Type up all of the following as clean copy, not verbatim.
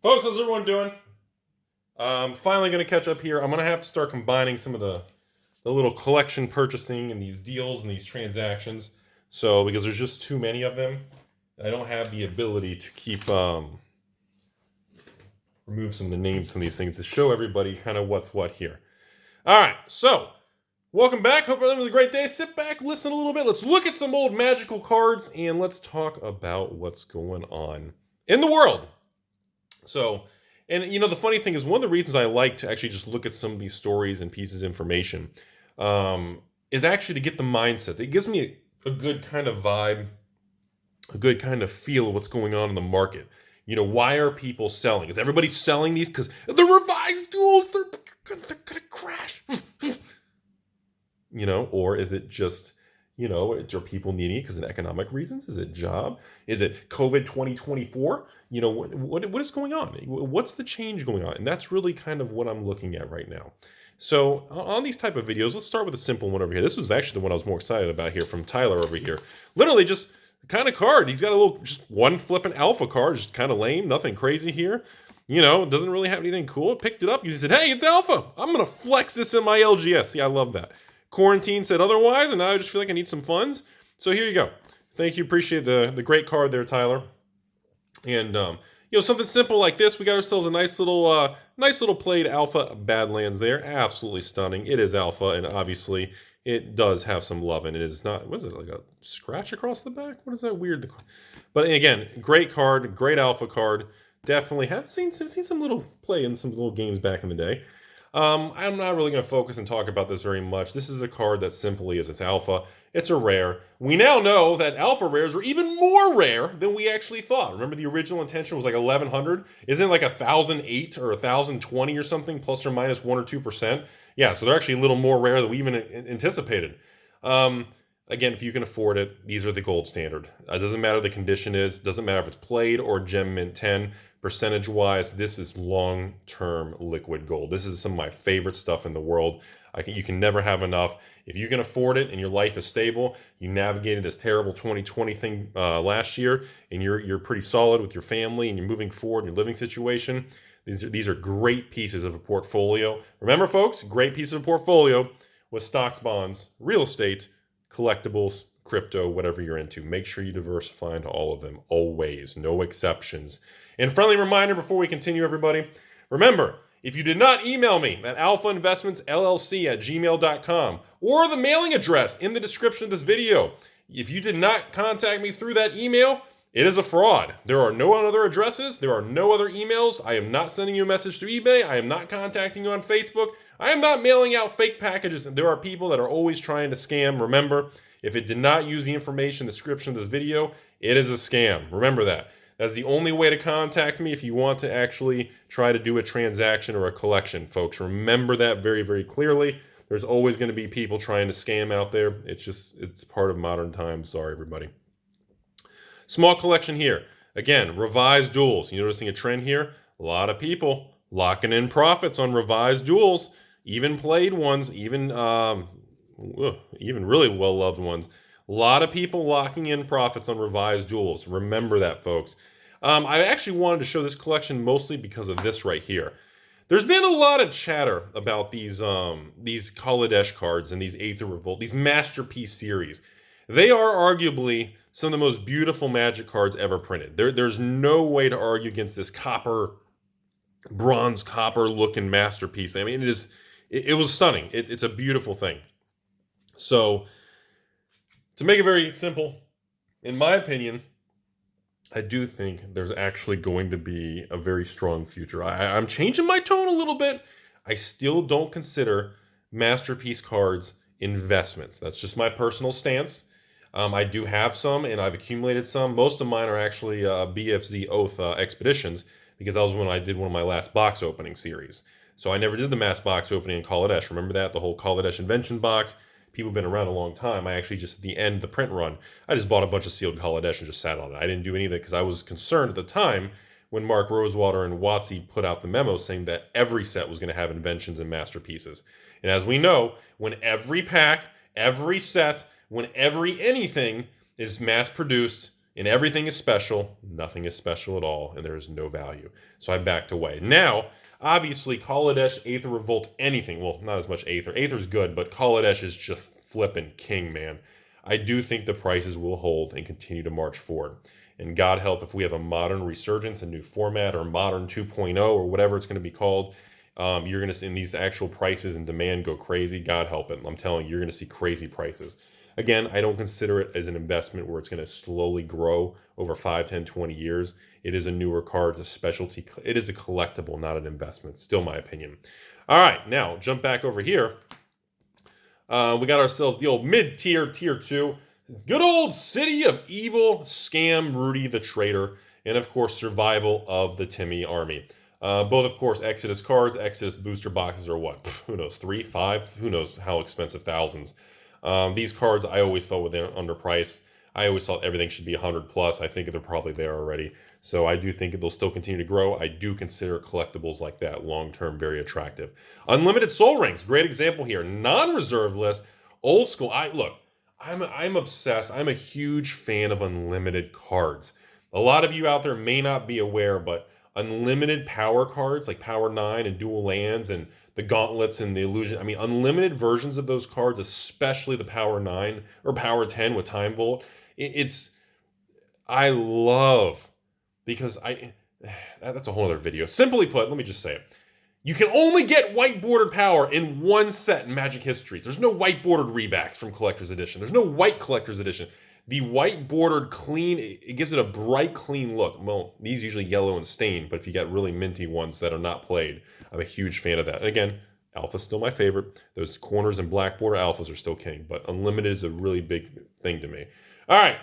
Folks, how's everyone doing? Finally going to catch up here. I'm going to have to start combining some of the little collection purchasing and these deals and these transactions. So, because there's just too many of them, I don't have the ability to keep, remove some of the names from these things to show everybody kind of what's what here. All right, so welcome back. Hope everyone has a great day. Sit back, listen a little bit. Let's look at some old magical cards and let's talk about what's going on in the world. So, and you know, the funny thing is, one of the reasons I like to actually just look at some of these stories and pieces of information is actually to get the mindset. It gives me a good kind of vibe, a good kind of feel of what's going on in the market. You know, why are people selling? Is everybody selling these because the revised duels, they're gonna crash? You know, or is it just, you know, are people needing it because of economic reasons? Is it job? Is it COVID 2024? You know, what is going on? What's the change going on? And that's really kind of what I'm looking at right now. So on these type of videos, let's start with a simple one over here. This was actually the one I was more excited about here from Tyler over here. Literally just kind of card. He's got a little, just one flipping alpha card, just kind of lame, nothing crazy here. You know, doesn't really have anything cool. Picked it up. He said, hey, it's alpha. I'm going to flex this in my LGS. See, I love that. Quarantine said otherwise, and now I just feel like I need some funds. So here you go. Thank you. Appreciate the great card there, Tyler. And you know, something simple like this. We got ourselves a nice little played alpha Badlands there. Absolutely stunning. It is alpha, and obviously it does have some love, and it is not. What is it, like a scratch across the back? What is that weird? But again, great card, great alpha card. Definitely have seen some little play in some little games back in the day. I'm not really going to focus and talk about this very much. This is a card that simply is, it's alpha. It's a rare. We now know that alpha rares are even more rare than we actually thought. Remember, the original intention was like 1,100. Isn't it like 1,008 or 1,020 or something, plus or minus 1 or 2%? Yeah, so they're actually a little more rare than we even anticipated. Again, if you can afford it, these are the gold standard. It doesn't matter the condition is. Doesn't matter if it's played or gem mint 10. Percentage-wise, this is long-term liquid gold. This is some of my favorite stuff in the world. You can never have enough. If you can afford it and your life is stable, you navigated this terrible 2020 thing last year, and you're pretty solid with your family and you're moving forward in your living situation, these are great pieces of a portfolio. Remember, folks, great piece of a portfolio with stocks, bonds, real estate, collectibles, crypto, whatever you're into. Make sure you diversify into all of them, always, no exceptions. And friendly reminder before we continue, everybody, remember, if you did not email me at AlphaInvestmentsLLC@gmail.com or the mailing address in the description of this video, if you did not contact me through that email, it is a fraud. There are no other addresses. There are no other emails. I am not sending you a message through eBay. I am not contacting you on Facebook. I am not mailing out fake packages. There are people that are always trying to scam. Remember, if it did not use the information in the description of this video, it is a scam. Remember that. That's the only way to contact me if you want to actually try to do a transaction or a collection, folks. Remember that very, very clearly. There's always going to be people trying to scam out there. It's part of modern times. Sorry, everybody. Small collection here. Again, revised duels. You noticing a trend here? A lot of people locking in profits on revised duels. Even played ones, even really well-loved ones. A lot of people locking in profits on revised duels. Remember that, folks. I actually wanted to show this collection mostly because of this right here. There's been a lot of chatter about these Kaladesh cards and these Aether Revolt, these Masterpiece series. They are arguably some of the most beautiful Magic cards ever printed. There's no way to argue against this bronze copper looking masterpiece. I mean, it was stunning. It's a beautiful thing. So, to make it very simple, in my opinion, I do think there's actually going to be a very strong future. I'm changing my tone a little bit. I still don't consider masterpiece cards investments. That's just my personal stance. I do have some, and I've accumulated some. Most of mine are actually BFZ Oath expeditions, because that was when I did one of my last box opening series. So I never did the mass box opening in Kaladesh. Remember that? The whole Kaladesh invention box. People have been around a long time. I actually just, at the end, the print run, I just bought a bunch of sealed Kaladesh and just sat on it. I didn't do any of it because I was concerned at the time when Mark Rosewater and Watsy put out the memo saying that every set was going to have inventions and masterpieces. And as we know, when every pack, every set, when every anything is mass-produced, and everything is special, nothing is special at all, and there is no value. So I backed away. Now, obviously, Kaladesh, Aether Revolt, anything. Well, not as much Aether. Aether's good, but Kaladesh is just flipping king, man. I do think the prices will hold and continue to march forward. And God help if we have a modern resurgence, a new format, or modern 2.0, or whatever it's going to be called. You're going to see these actual prices and demand go crazy. God help it. I'm telling you, you're going to see crazy prices. Again, I don't consider it as an investment where it's going to slowly grow over 5, 10, 20 years. It is a newer card. It's a specialty. It is a collectible, not an investment. Still my opinion. All right, now jump back over here. We got ourselves the old mid-tier, tier 2. It's good old City of Evil, Scam, Rudy the Traitor, and of course, Survival of the Timmy Army. Both, of course, Exodus cards. Exodus booster boxes are what? Who knows, 3, 5? Who knows how expensive, thousands. These cards I always felt were underpriced. I always thought everything should be 100 plus. I think they're probably there already. So I do think they'll still continue to grow. I do consider collectibles like that long-term very attractive. Unlimited Soul Rings, great example here. Non-reserve list, old school. I'm obsessed. I'm a huge fan of unlimited cards. A lot of you out there may not be aware, but unlimited power cards like Power 9 and Dual Lands and the Gauntlets and the Illusion. I mean, unlimited versions of those cards, especially the Power 9 or Power 10 with Time Vault. I love, because that's a whole other video. Simply put, let me just say it. You can only get white bordered power in one set in Magic Histories. There's no white bordered rebacks from Collector's Edition. There's no white Collector's Edition. The white bordered clean, it gives it a bright, clean look. Well, these usually yellow and stained, but if you got really minty ones that are not played, I'm a huge fan of that. And again, Alpha's still my favorite. Those corners and black border Alphas are still king, but Unlimited is a really big thing to me. All right,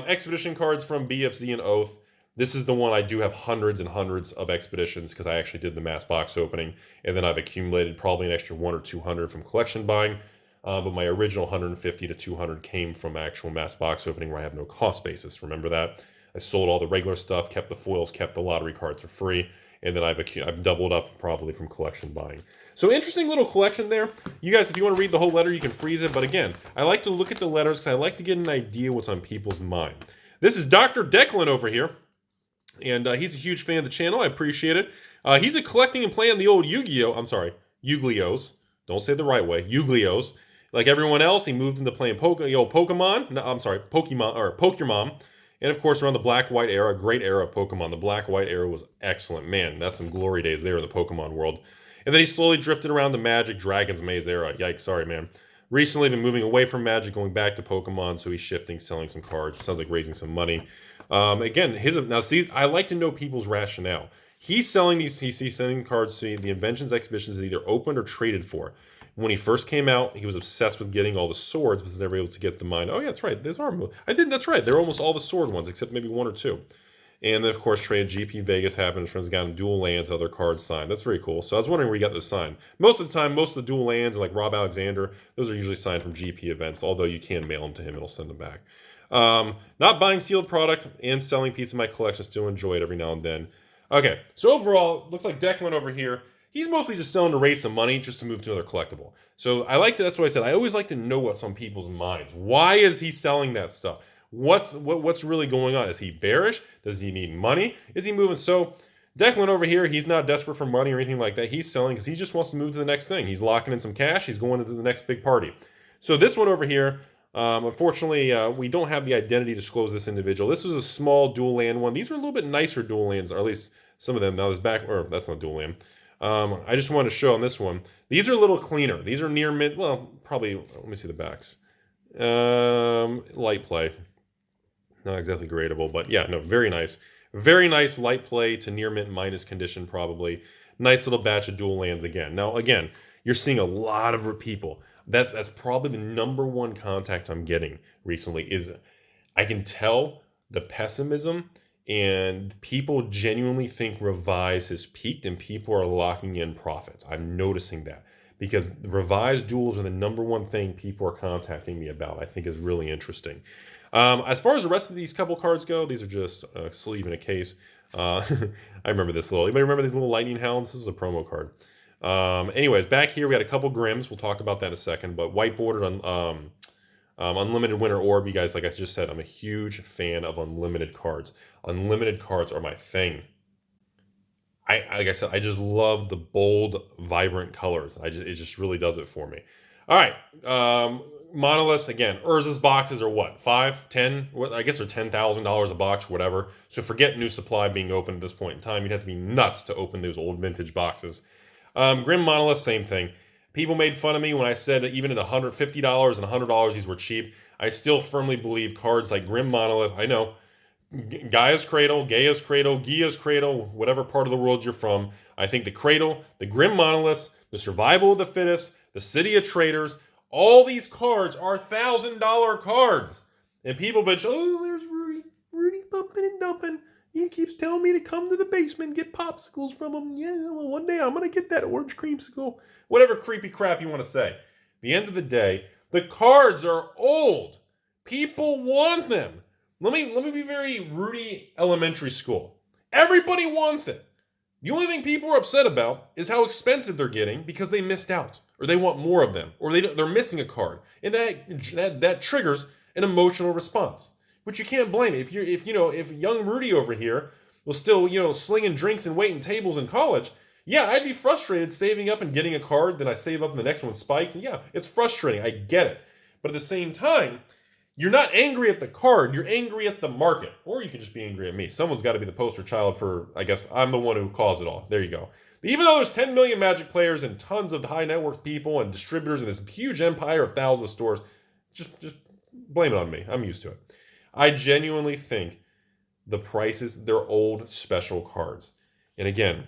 Expedition cards from BFZ and Oath. This is the one I do have hundreds and hundreds of expeditions because I actually did the mass box opening, and then I've accumulated probably an extra 100 or 200 from collection buying. But my original 150 to 200 came from actual mass box opening where I have no cost basis. Remember that? I sold all the regular stuff, kept the foils, kept the lottery cards for free, and then I've doubled up probably from collection buying. So interesting little collection there. You guys, if you want to read the whole letter, you can freeze it. But again, I like to look at the letters because I like to get an idea what's on people's mind. This is Dr. Declan over here. And he's a huge fan of the channel. I appreciate it. He's a collecting and playing the old Yu-Gi-Ohs. Don't say it the right way. Yu-Gi-Ohs. Like everyone else, he moved into playing Pokemon. And of course, around the Black-White era, great era of Pokemon. The Black-White era was excellent. Man, that's some glory days there in the Pokemon world. And then he slowly drifted around the Magic Dragon's Maze era. Yikes, sorry, man. Recently, been moving away from Magic, going back to Pokemon, so he's shifting, selling some cards. Sounds like raising some money. Again, I like to know people's rationale. He's selling cards to the Inventions Exhibitions that either opened or traded for. When he first came out, he was obsessed with getting all the swords because they were able to get the mine. Oh yeah, that's right. That's right. They're almost all the sword ones, except maybe 1 or 2. And then, of course, traded GP Vegas happened. His friends got him Dual Lands, other cards signed. That's very cool. So I was wondering where he got those signed. Most of the time, most of the Dual Lands, like Rob Alexander, those are usually signed from GP events, although you can mail them to him. It'll send them back. Not buying sealed product and selling piece of my collection. Still enjoy it every now and then. Okay, so overall, looks like Declan over here, he's mostly just selling to raise some money just to move to another collectible. So that's what I said. I always like to know what's on people's minds. Why is he selling that stuff? What's really going on? Is he bearish? Does he need money? Is he moving? So Declan over here, he's not desperate for money or anything like that. He's selling because he just wants to move to the next thing. He's locking in some cash. He's going into the next big party. So this one over here, unfortunately, we don't have the identity to disclose this individual. This was a small dual land one. These are a little bit nicer dual lands, or at least some of them. Now that's not dual land. I just want to show on this one. These are a little cleaner. These are near mint. Well, probably. Let me see the backs. Light play. Not exactly gradable, but yeah, no, very nice. Very nice light play to near mint minus condition probably. Nice little batch of dual lands again. Now, again, you're seeing a lot of people. That's probably the #1 contact I'm getting recently is I can tell the pessimism and people genuinely think Revise has peaked and people are locking in profits. I'm noticing that because the Revise duels are the #1 thing people are contacting me about. I think is really interesting. As far as the rest of these couple cards go, these are just a sleeve in a case. I remember this little. Anybody remember these little lightning hounds? This is a promo card. Anyways, back here we got a couple Grims. We'll talk about that in a second. But white bordered on Unlimited Winter Orb, you guys, like I just said, I'm a huge fan of unlimited cards. Unlimited cards are my thing. Like I said, I just love the bold, vibrant colors. It just really does it for me. All right, monoliths again. Urza's boxes are what, 5, 10? I guess they're $10,000 a box, whatever. So forget new supply being open at this point in time. You'd have to be nuts to open those old vintage boxes. Grim monoliths, same thing. People made fun of me when I said that even at $150 and $100 these were cheap. I still firmly believe cards like Grim Monolith, I know, Gaia's Cradle, Gia's Cradle, whatever part of the world you're from. I think the Cradle, the Grim Monoliths, the Survival of the Fittest, the City of Traders, all these cards are $1,000 cards. And people bitch, oh, there's Rudy. Rudy's bumping and dumping. He keeps telling me to come to the basement and get popsicles from him. Yeah, well, one day I'm going to get that orange creamsicle. Whatever creepy crap you want to say. At the end of the day, the cards are old. People want them. Let me be very Rudy elementary school. Everybody wants it. The only thing people are upset about is how expensive they're getting because they missed out, or they want more of them, or they're missing a card, and that triggers an emotional response. But you can't blame it. If young Rudy over here was still slinging drinks and waiting tables in college, yeah, I'd be frustrated saving up and getting a card. Then I save up and the next one spikes. And yeah, it's frustrating. I get it. But at the same time, you're not angry at the card. You're angry at the market. Or you can just be angry at me. Someone's got to be the poster child for, I guess, I'm the one who caused it all. There you go. But even though there's 10 million Magic players and tons of high net worth people and distributors and this huge empire of thousands of stores, just blame it on me. I'm used to it. I genuinely think the prices, they're old special cards. And again,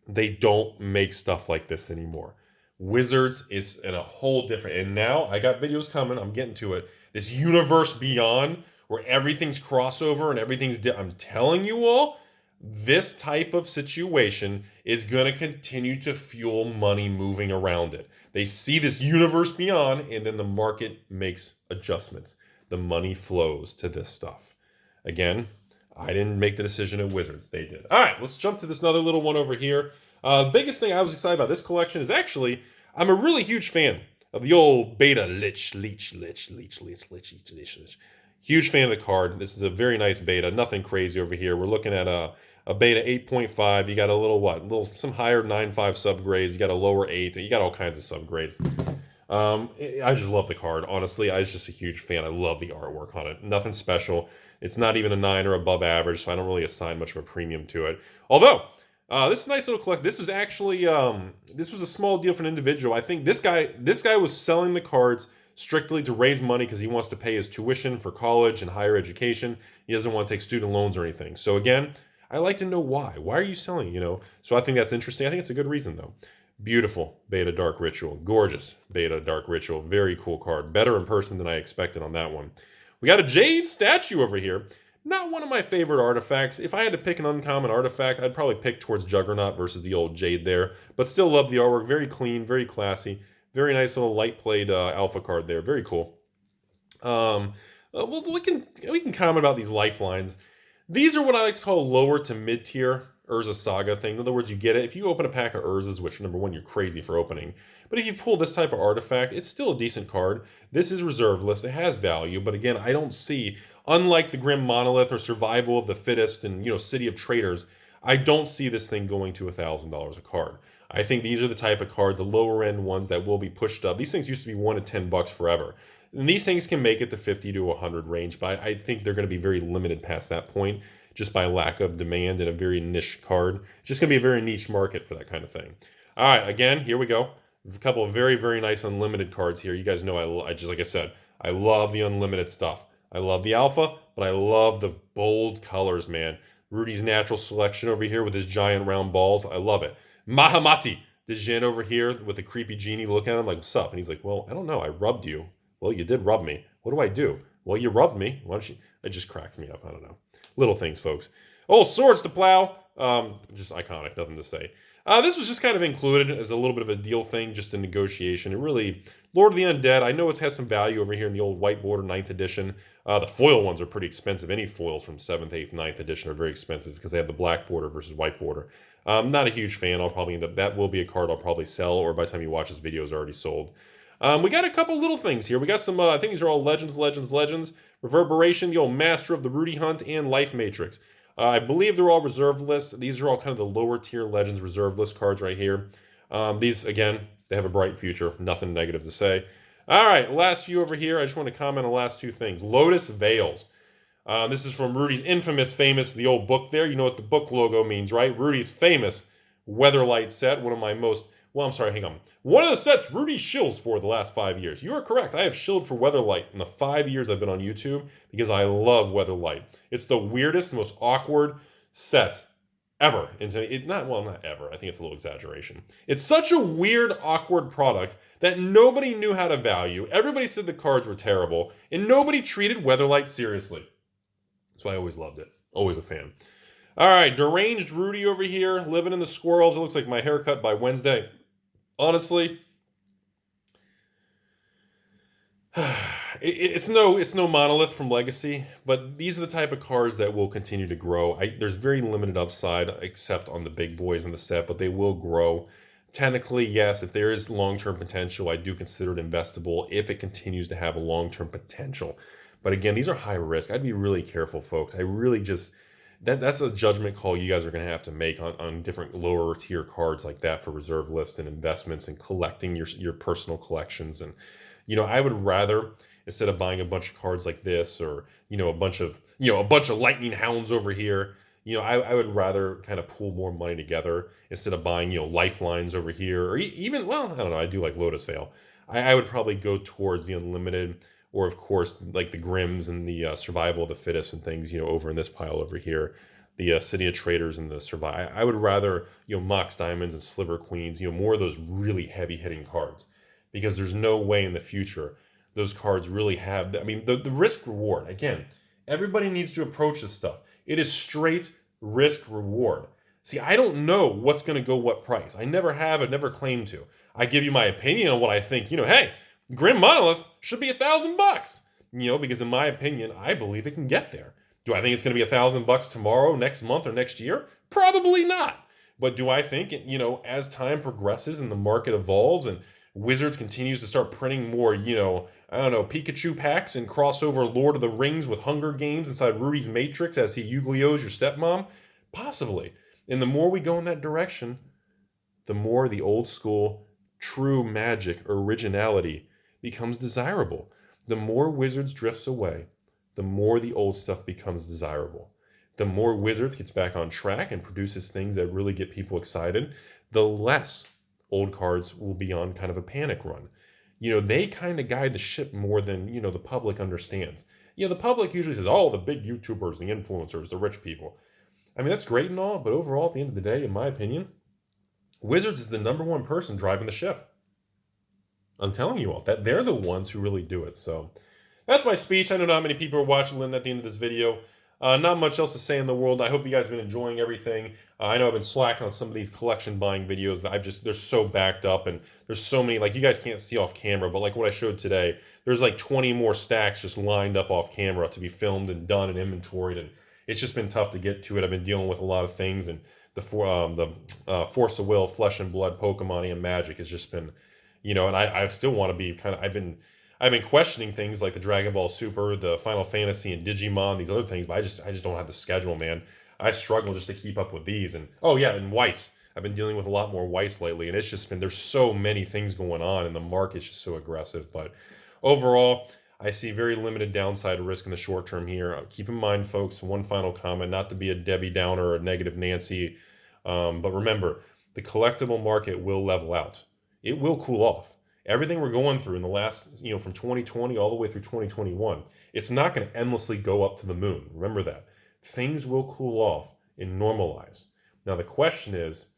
they don't make stuff like this anymore. Wizards is in a whole different, and now I got videos coming, I'm getting to it. This universe beyond where everything's crossover and everything's, I'm telling you all, this type of situation is going to continue to fuel money moving around it. They see this universe beyond, and then the market makes adjustments. The money flows to this stuff. Again, I didn't make the decision at Wizards. They did. All right, let's jump to this other little one over here. The biggest thing I was excited about this collection is actually, I'm a really huge fan of the old Beta Lich. Huge fan of the card. This is a very nice beta. Nothing crazy over here. We're looking at a beta 8.5. You got a little some higher 9.5 subgrades. You got a lower 8. You got all kinds of subgrades. I just love the card. Honestly, I was just a huge fan. I love the artwork on it. Nothing special. It's not even a 9 or above average, so I don't really assign much of a premium to it. Although, this is a nice little collection. This was actually, this was a small deal for an individual. I think this guy was selling the cards strictly to raise money because he wants to pay his tuition for college and higher education. He doesn't want to take student loans or anything. So again, I like to know why. Why are you selling, So I think that's interesting. I think it's a good reason, though. Beautiful Beta Dark Ritual. Gorgeous Beta Dark Ritual. Very cool card. Better in person than I expected on that one. We got a Jade statue over here. Not one of my favorite artifacts. If I had to pick an uncommon artifact, I'd probably pick towards Juggernaut versus the old Jade there. But still love the artwork. Very clean, very classy. Very nice little light played alpha card there. Very cool. We can comment about these lifelines. These are what I like to call lower to mid tier Urza Saga thing. In other words, you get it. If you open a pack of Urzas, which number one, you're crazy for opening. But if you pull this type of artifact, it's still a decent card. This is reserve list. It has value. But again, I don't see, unlike the Grim Monolith or Survival of the Fittest and City of Traders, I don't see this thing going to $1,000 a card. I think these are the type of card, the lower end ones that will be pushed up. These things used to be $1 to $10 forever. And these things can make it to 50 to 100 range, but I think they're going to be very limited past that point just by lack of demand and a very niche card. It's just going to be a very niche market for that kind of thing. All right, again, here we go. A couple of very, very nice unlimited cards here. You guys know I just, like I said, I love the unlimited stuff. I love the alpha, but I love the bold colors, man. Rudy's natural selection over here with his giant round balls. I love it. Mahamati, the Jin over here with the creepy genie looking at him like, what's up? And he's like, well, I don't know. I rubbed you. Well, you did rub me. What do I do? Well, you rubbed me. Why don't you? It just cracks me up. I don't know. Little things, folks. Oh, Swords to Plow. Just iconic. Nothing to say. This was just kind of included as a little bit of a deal thing, just a negotiation. It really, Lord of the Undead, I know it has some value over here in the old white border 9th edition. The foil ones are pretty expensive. Any foils from 7th, 8th, 9th edition are very expensive because they have the black border versus white border. I'm not a huge fan. I'll probably end up, that will be a card I'll probably sell, or by the time you watch this video is already sold. We got a couple little things here. We got some, I think these are all Legends. Reverberation, the old Master of the Rudy Hunt, and Life Matrix. I believe they're all reserve lists. These are all kind of the lower tier Legends reserve list cards right here. These, again, they have a bright future. Nothing negative to say. All right, last few over here. I just want to comment on the last two things. Lotus Veils. This is from Rudy's famous, the old book there. You know what the book logo means, right? Rudy's famous Weatherlight set. One of my most, well, I'm sorry, hang on. One of the sets Rudy shills for the last 5 years. You are correct. I have shilled for Weatherlight in the 5 years I've been on YouTube because I love Weatherlight. It's the weirdest, most awkward set ever. Not ever. I think it's a little exaggeration. It's such a weird, awkward product that nobody knew how to value. Everybody said the cards were terrible, and nobody treated Weatherlight seriously. So I always loved it. Always a fan. All right, Deranged Rudy over here, living in the squirrels. It looks like my haircut by Wednesday. Honestly, it's no monolith from Legacy, but these are the type of cards that will continue to grow. There's very limited upside, except on the big boys in the set, but they will grow. Technically, yes, if there is long-term potential, I do consider it investable if it continues to have a long-term potential. But again, these are high risk. I'd be really careful, folks. I really just, that's a judgment call you guys are going to have to make on different lower tier cards like that for reserve list and investments and collecting your personal collections. And, I would rather, instead of buying a bunch of cards like this or, a bunch of lightning hounds over here, I would rather kind of pool more money together instead of buying, lifelines over here or even, well, I don't know. I do like Lotus Veil. I would probably go towards the unlimited, or of course, like the Grims and the Survival of the Fittest and things, over in this pile over here, the City of Traders and the Survive. I would rather, Mox Diamonds and Sliver Queens, more of those really heavy hitting cards, because there's no way in the future those cards really have. I mean, the risk reward, again, everybody needs to approach this stuff. It is straight risk reward. See, I don't know what's going to go what price. I never have. I've never claimed to. I give you my opinion on what I think. Hey, Grim Monolith should be $1,000. Because in my opinion, I believe it can get there. Do I think it's going to be $1,000 tomorrow, next month, or next year? Probably not. But do I think, as time progresses and the market evolves and Wizards continues to start printing more, Pikachu packs and crossover Lord of the Rings with Hunger Games inside Rudy's Matrix as he Yu-Gi-Oh's your stepmom? Possibly. And the more we go in that direction, the more the old school, true magic, originality becomes desirable. The more Wizards drifts away, the more the old stuff becomes desirable. The more Wizards gets back on track and produces things that really get people excited, the less old cards will be on kind of a panic run. They kind of guide the ship more than, the public understands. The public usually says, oh, the big YouTubers, the influencers, the rich people. I mean, that's great and all, but overall, at the end of the day, in my opinion, Wizards is the #1 person driving the ship. I'm telling you all that they're the ones who really do it. So that's my speech. I don't know how many people are watching at the end of this video. Not much else to say in the world. I hope you guys have been enjoying everything. I know I've been slacking on some of these collection buying videos that they're so backed up, and there's so many, like you guys can't see off camera, but like what I showed today, there's like 20 more stacks just lined up off camera to be filmed and done and inventoried, and it's just been tough to get to it. I've been dealing with a lot of things, and the Force of Will, Flesh and Blood, Pokemon, and Magic has just been, and I still want to be kind of, I've been questioning things like the Dragon Ball Super, the Final Fantasy, and Digimon, these other things, but I just don't have the schedule, man. I struggle just to keep up with these. And oh yeah, and Weiss. I've been dealing with a lot more Weiss lately, and it's just been, there's so many things going on, and the market's just so aggressive. But overall, I see very limited downside risk in the short term here. Keep in mind, folks, one final comment, not to be a Debbie Downer or a negative Nancy, but remember, the collectible market will level out. It will cool off. Everything we're going through in the last, from 2020 all the way through 2021, it's not going to endlessly go up to the moon. Remember that. Things will cool off and normalize. Now, the question is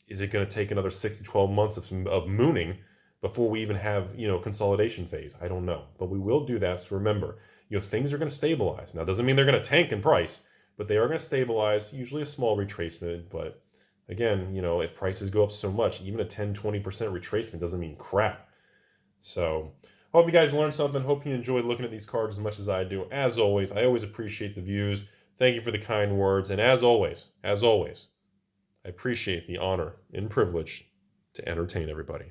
it going to take another 6 to 12 months of mooning before we even have, consolidation phase? I don't know. But we will do that. So remember, things are going to stabilize. Now, it doesn't mean they're going to tank in price, but they are going to stabilize, usually a small retracement. But again, if prices go up so much, even a 10, 20% retracement doesn't mean crap. So, hope you guys learned something. Hope you enjoyed looking at these cards as much as I do. As always, I always appreciate the views. Thank you for the kind words. And as always, I appreciate the honor and privilege to entertain everybody.